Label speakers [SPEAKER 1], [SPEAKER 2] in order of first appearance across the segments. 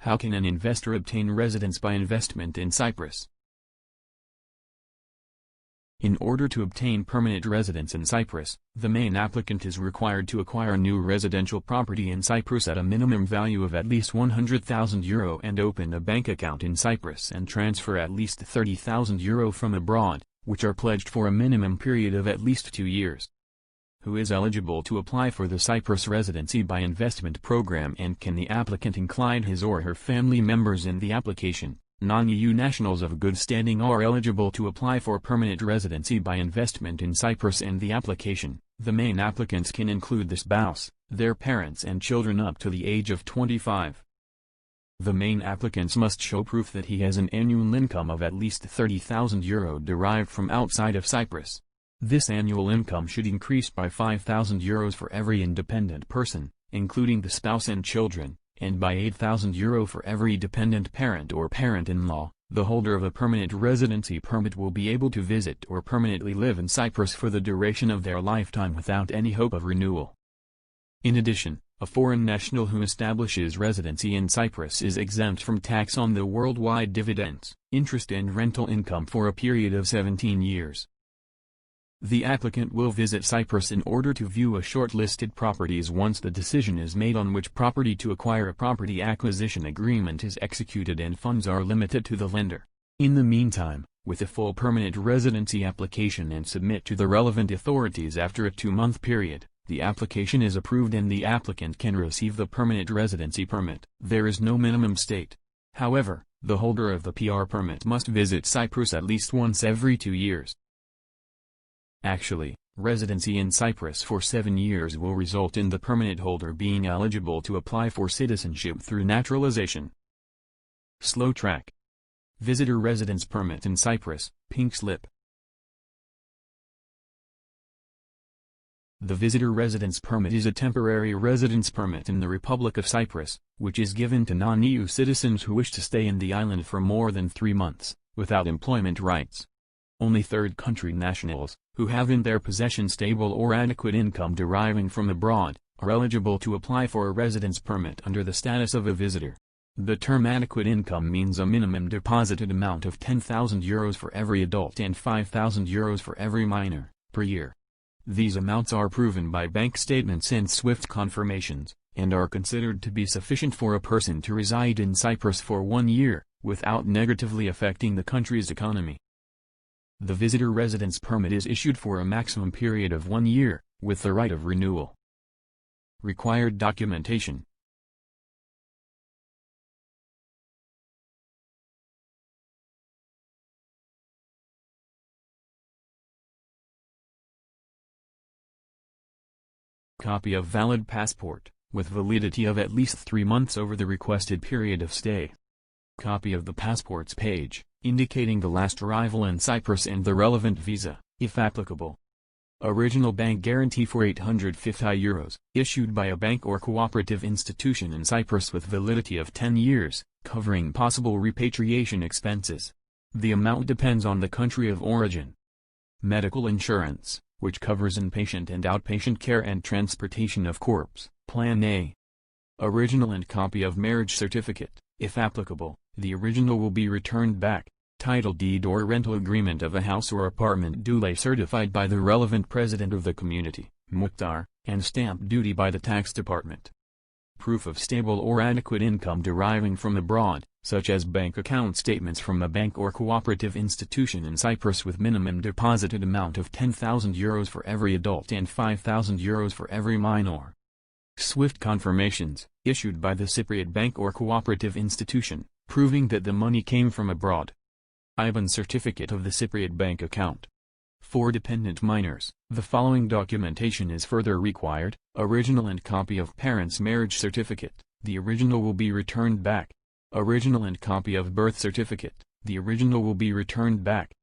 [SPEAKER 1] How can an investor obtain residence by investment in Cyprus? In order to obtain permanent residence in Cyprus, the main applicant is required to acquire new residential property in Cyprus at a minimum value of at least €100,000 and open a bank account in Cyprus and transfer at least €30,000 from abroad, which are pledged for a minimum period of at least 2 years. Who is eligible to apply for the Cyprus Residency by Investment Program, and can the applicant include his or her family members in the application? Non-EU nationals of good standing are eligible to apply for permanent residency by investment in Cyprus, and the application. The main applicants can include the spouse, their parents and children up to the age of 25. The main applicants must show proof that he has an annual income of at least €30,000 derived from outside of Cyprus. This annual income should increase by €5,000 for every independent person, including the spouse and children, and by €8,000 for every dependent parent or parent-in-law. The holder of a permanent residency permit will be able to visit or permanently live in Cyprus for the duration of their lifetime without any hope of renewal. In addition, a foreign national who establishes residency in Cyprus is exempt from tax on the worldwide dividends, interest and rental income for a period of 17 years. The applicant will visit Cyprus in order to view a short-listed properties. Once the decision is made on which property to acquire, a property acquisition agreement is executed and funds are limited to the lender. In the meantime, with a full permanent residency application and submit to the relevant authorities after a 2-month period, the application is approved and the applicant can receive the permanent residency permit. There is no minimum state. However, the holder of the PR permit must visit Cyprus at least once every 2 years. Actually, residency in Cyprus for 7 years will result in the permanent holder being eligible to apply for citizenship through naturalization. Slow track. Visitor residence permit in Cyprus, pink slip. The visitor residence permit is a temporary residence permit in the Republic of Cyprus, which is given to non-EU citizens who wish to stay in the island for more than 3 months, without employment rights. Only third country nationals, who have in their possession stable or adequate income deriving from abroad, are eligible to apply for a residence permit under the status of a visitor. The term adequate income means a minimum deposited amount of €10,000 for every adult and €5,000 for every minor, per year. These amounts are proven by bank statements and SWIFT confirmations, and are considered to be sufficient for a person to reside in Cyprus for 1 year, without negatively affecting the country's economy. The visitor residence permit is issued for a maximum period of 1 year, with the right of renewal. Required documentation. Copy of valid passport, with validity of at least 3 months over the requested period of stay. Copy of the passport's page, indicating the last arrival in Cyprus and the relevant visa, if applicable. Original bank guarantee for €850, issued by a bank or cooperative institution in Cyprus with validity of 10 years, covering possible repatriation expenses. The amount depends on the country of origin. Medical insurance, which covers inpatient and outpatient care and transportation of corpse, Plan A. Original and copy of marriage certificate, if applicable. The original will be returned back. Title deed or rental agreement of a house or apartment duly certified by the relevant president of the community, Mukhtar, and stamp duty by the tax department. Proof of stable or adequate income deriving from abroad, such as bank account statements from a bank or cooperative institution in Cyprus with minimum deposited amount of €10,000 for every adult and €5,000 for every minor. SWIFT confirmations, issued by the Cypriot bank or cooperative institution, proving that the money came from abroad. IBAN certificate of the Cypriot bank account. For dependent minors, the following documentation is further required: original and copy of parents' marriage certificate, the original will be returned back. Original and copy of birth certificate, the original will be returned back.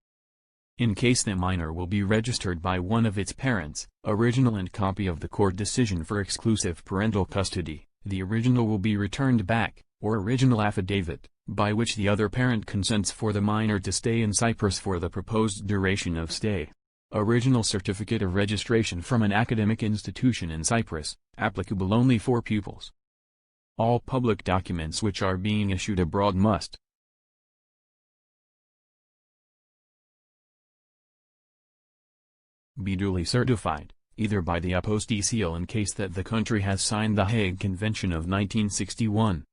[SPEAKER 1] In case the minor will be registered by one of its parents, original and copy of the court decision for exclusive parental custody, the original will be returned back, or original affidavit, by which the other parent consents for the minor to stay in Cyprus for the proposed duration of stay. Original certificate of registration from an academic institution in Cyprus, applicable only for pupils. All public documents which are being issued abroad must be duly certified, either by the apostille seal in case that the country has signed the Hague Convention of 1961,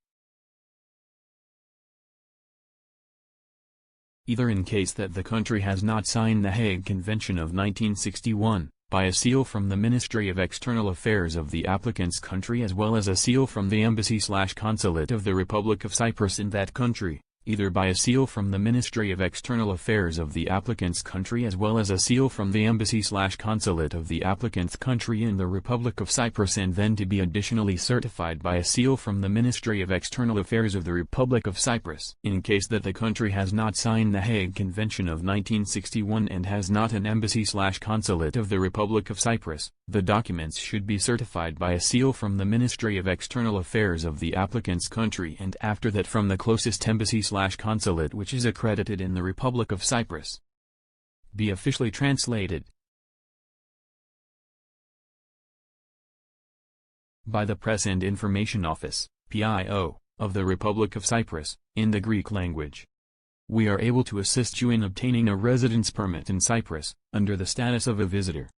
[SPEAKER 1] either in case that the country has not signed the Hague Convention of 1961, by a seal from the Ministry of External Affairs of the applicant's country as well as a seal from the Embassy/Consulate of the Republic of Cyprus in that country, either by a seal from the Ministry of External Affairs of the applicant's country as well as a seal from the Embassy/Consulate of the applicant's country in the Republic of Cyprus, and then to be additionally certified by a seal from the Ministry of External Affairs of the Republic of Cyprus. In case that the country has not signed the Hague Convention of 1961 and has not an Embassy/Consulate of the Republic of Cyprus, the documents should be certified by a seal from the Ministry of External Affairs of the applicant's country, and after that from the closest Embassy/Consulate which is accredited in the Republic of Cyprus. Be officially translated by the Press and Information Office, PIO, of the Republic of Cyprus, in the Greek language. We are able to assist you in obtaining a residence permit in Cyprus, under the status of a visitor.